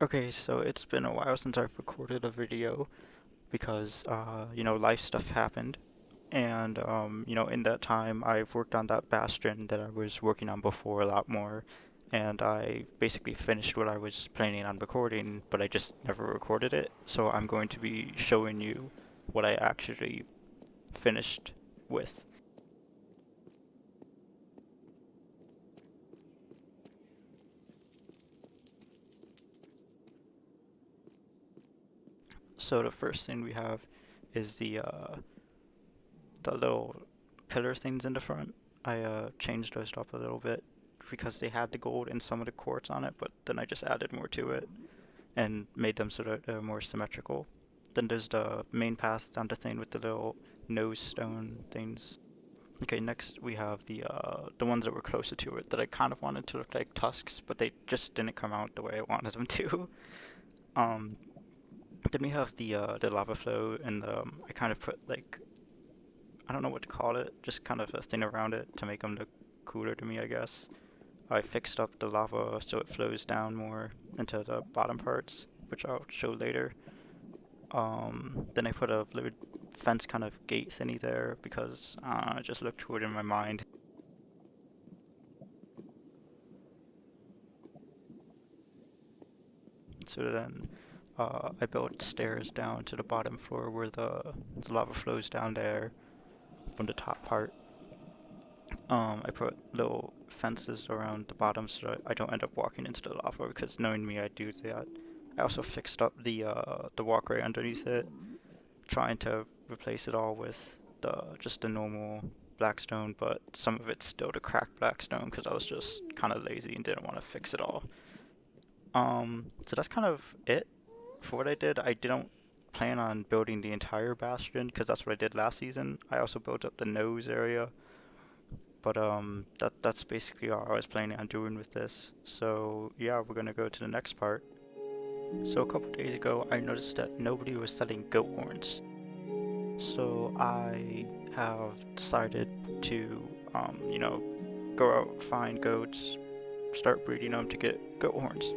Okay, so it's been a while since I've recorded a video because, life stuff happened. And, in that time, I've worked on that Bastion that I was working on before a lot more. And I basically finished what I was planning on recording, but I just never recorded it. So I'm going to be showing you what I actually finished with. So the first thing we have is the little pillar things in the front. I changed those up a little bit because they had the gold and some of the quartz on it, but then I just added more to it and made them so that they're more symmetrical. Then there's the main path down the thing with the little nose stone things. Okay, next we have the ones that were closer to it that I kind of wanted to look like tusks, but they just didn't come out the way I wanted them to. Um, then we have the lava flow, and I kind of put like I don't know what to call it, just kind of a thing around it to make them look cooler to me, I guess. I fixed up the lava so it flows down more into the bottom parts, which I'll show later. Then I put a little fence kind of gate thingy there because it just looked cool in my mind. So then I built stairs down to the bottom floor where the lava flows down there from the top part. I put little fences around the bottom so that I don't end up walking into the lava because knowing me, I do that. I also fixed up the walkway underneath it, trying to replace it all with just the normal blackstone, but some of it's still the cracked blackstone because I was just kind of lazy and didn't want to fix it all. So that's kind of it for what I did. I didn't plan on building the entire bastion because that's what I did last season. I also built up the nose area, but that's basically all I was planning on doing with this. So yeah, we're gonna go to the next part. So a couple days ago, I noticed that nobody was selling goat horns. So I have decided to, go out, find goats, start breeding them to get goat horns.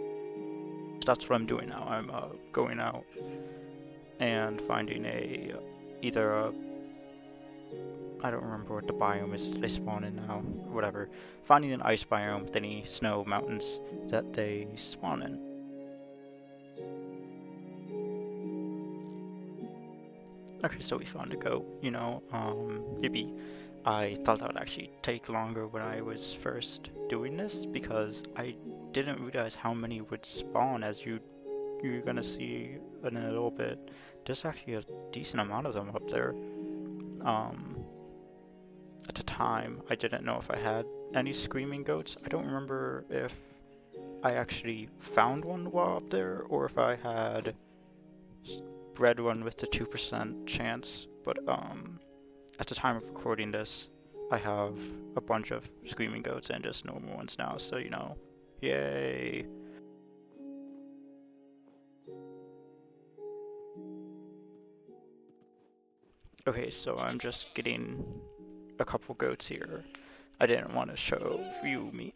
So that's what I'm doing now. I'm going out and finding either a I don't remember what the biome is they spawn in now, whatever. Finding an ice biome with any snow mountains that they spawn in. Okay, so we found a goat, maybe I thought that would actually take longer when I was first doing this because I didn't realize how many would spawn as you're gonna see in a little bit. There's actually a decent amount of them up there. Um, at the time, I didn't know if I had any screaming goats. I don't remember if I actually found one while up there or if I had bred one with the 2% chance. But at the time of recording this, I have a bunch of screaming goats and just normal ones now. So yay! Okay, so I'm just getting a couple goats here. I didn't want to show you me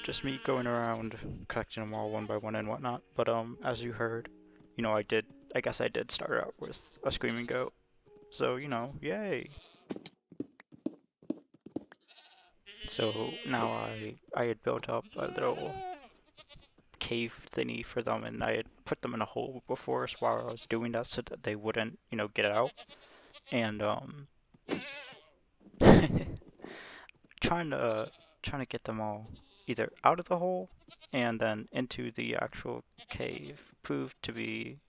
just me going around collecting them all one by one and whatnot. But as you heard, I guess I did start out with a screaming goat. So yay! So now I had built up a little cave thingy for them, and I had put them in a hole before while I was doing that, so that they wouldn't get out. And trying to trying to get them all either out of the hole and then into the actual cave proved to be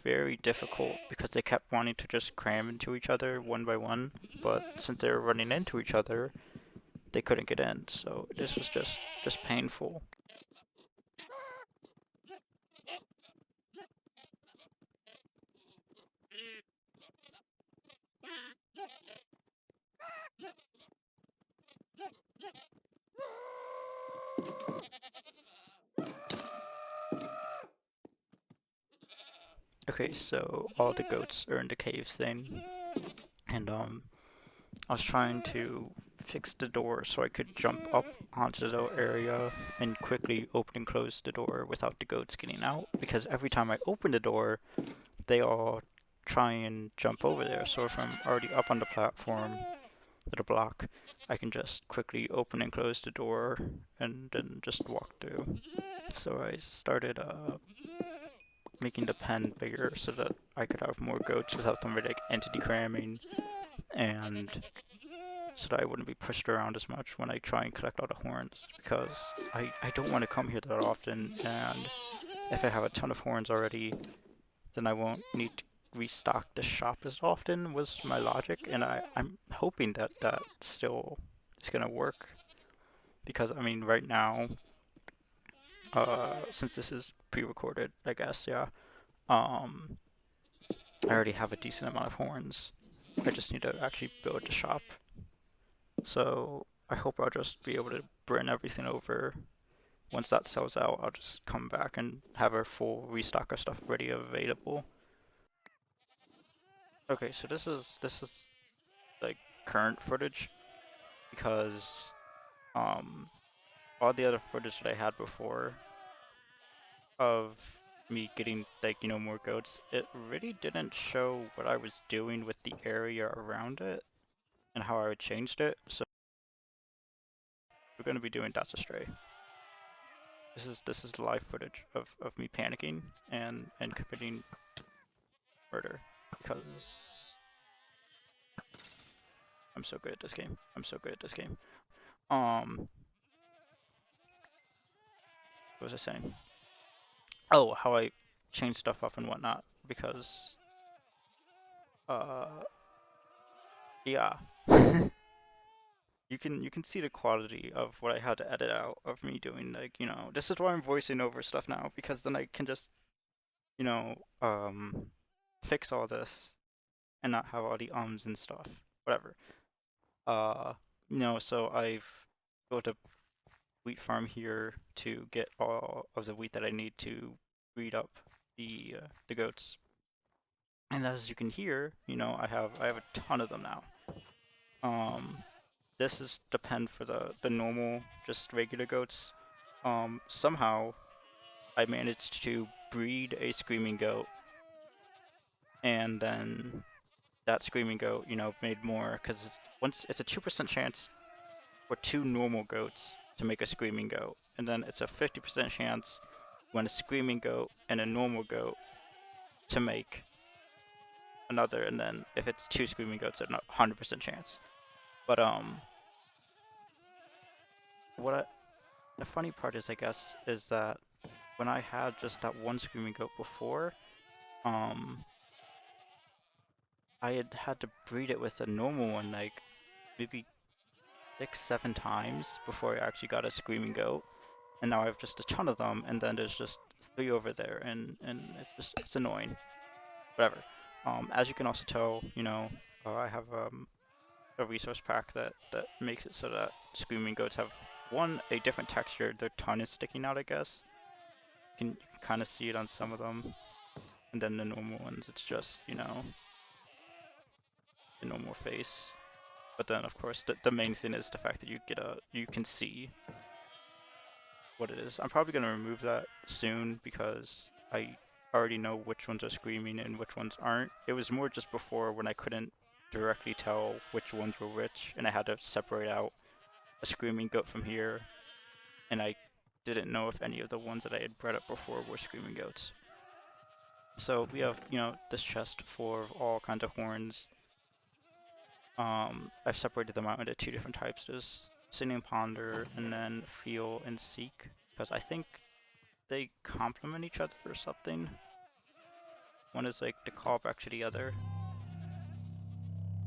very difficult because they kept wanting to just cram into each other one by one, but since they were running into each other, they couldn't get in. So this was just painful. Okay, so all the goats are in the cave thing, and I was trying to fixed the door so I could jump up onto the little area and quickly open and close the door without the goats getting out. Because every time I open the door, they all try and jump over there. So if I'm already up on the platform, the block, I can just quickly open and close the door and then just walk through. So I started making the pen bigger so that I could have more goats without them like entity cramming, and so that I wouldn't be pushed around as much when I try and collect all the horns, because I don't want to come here that often, and if I have a ton of horns already, then I won't need to restock the shop as often, was my logic, and I'm hoping that that still is gonna work, because I mean right now, since this is pre-recorded, I guess, yeah, I already have a decent amount of horns. I just need to actually build the shop. So I hope I'll just be able to bring everything over. Once that sells out, I'll just come back and have a full restock of stuff ready available. Okay, so this is like current footage, because all the other footage that I had before of me getting like, you know, more goats, it really didn't show what I was doing with the area around it and how I changed it. So we're gonna be doing That's a Stray. This is live footage of me panicking and committing murder, because I'm so good at this game. I'm so good at this game. What was I saying? Oh, how I change stuff up and whatnot, because uh yeah. You can see the quality of what I had to edit out of me doing, like, you know, this is why I'm voicing over stuff now, because then I can just, you know, fix all this and not have all the ums and stuff. Whatever. Uh, you know, so I've built a wheat farm here to get all of the wheat that I need to breed up the goats. And as you can hear, you know, I have a ton of them now. Um, this is the pen for the normal, just regular goats. Somehow I managed to breed a screaming goat, and then that screaming goat, you know, made more, because once it's a 2% chance for two normal goats to make a screaming goat, and then it's a 50% chance when a screaming goat and a normal goat to make another, and then if it's two screaming goats, it's a 100% chance. But what I, the funny part is, I guess, is that when I had just that one screaming goat before, um, I had to breed it with a normal one like maybe 6, 7 times before I actually got a screaming goat, and now I have just a ton of them, and then there's just 3 over there, and it's annoying. Whatever. As you can also tell, you know, I have a resource pack that makes it so that screaming goats have a different texture. Their tongue is sticking out, I guess. You can kind of see it on some of them, and then the normal ones, it's just, you know, the normal face. But then, of course, the main thing is the fact that you can see what it is. I'm probably gonna remove that soon, because I already know which ones are screaming and which ones aren't. It was more just before when I couldn't directly tell which ones were which, and I had to separate out a screaming goat from here, and I didn't know if any of the ones that I had bred up before were screaming goats. So we have, you know, this chest full of all kinds of horns. I've separated them out into 2 different types. There's Sing and Ponder, and then Feel and Seek, because I think they complement each other or something. One is like the callback to the other.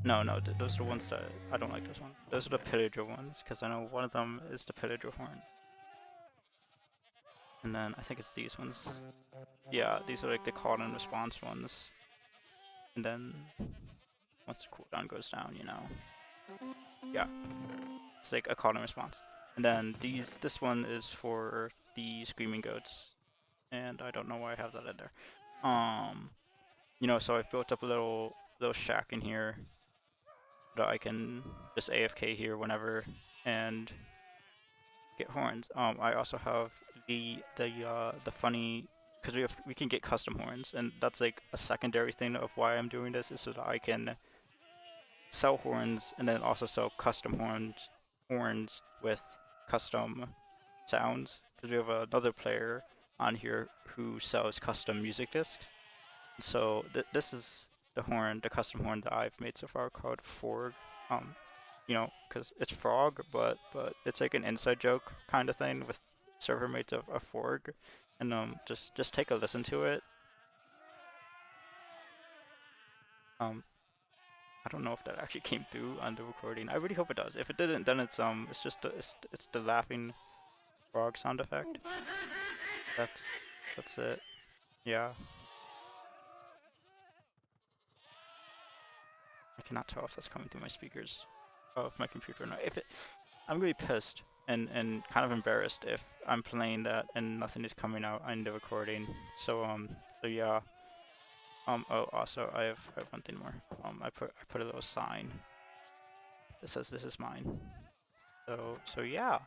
No, no, those are the ones that I don't like. Those ones. Those are the pillager ones, because I know one of them is the pillager horn. And then I think it's these ones. Yeah, these are like the call and response ones. And then once the cooldown goes down, you know. Yeah, it's like a call and response. And then this one is for the screaming goats, and I don't know why I have that in there. You know, so I've built up a little shack in here, that I can just AFK here whenever and get horns. I also have the funny because we can get custom horns, and that's like a secondary thing of why I'm doing this is so that I can sell horns and then also sell custom horns with custom sounds because we have another player on here who sells custom music discs. So this is the custom horn that I've made so far called Forg. Um, because it's frog, but it's like an inside joke kind of thing with server mates of a Forg, and just take a listen to it. Um, I don't know if that actually came through on the recording. I really hope it does. If it didn't, then it's just it's the laughing frog sound effect. That's that's it. Yeah. I cannot tell if that's coming through my speakers of my computer or not. If it, I'm gonna be pissed and kind of embarrassed if I'm playing that and nothing is coming out in the recording. So yeah. Oh, also I have one thing more. I put a little sign that says this is mine. So yeah.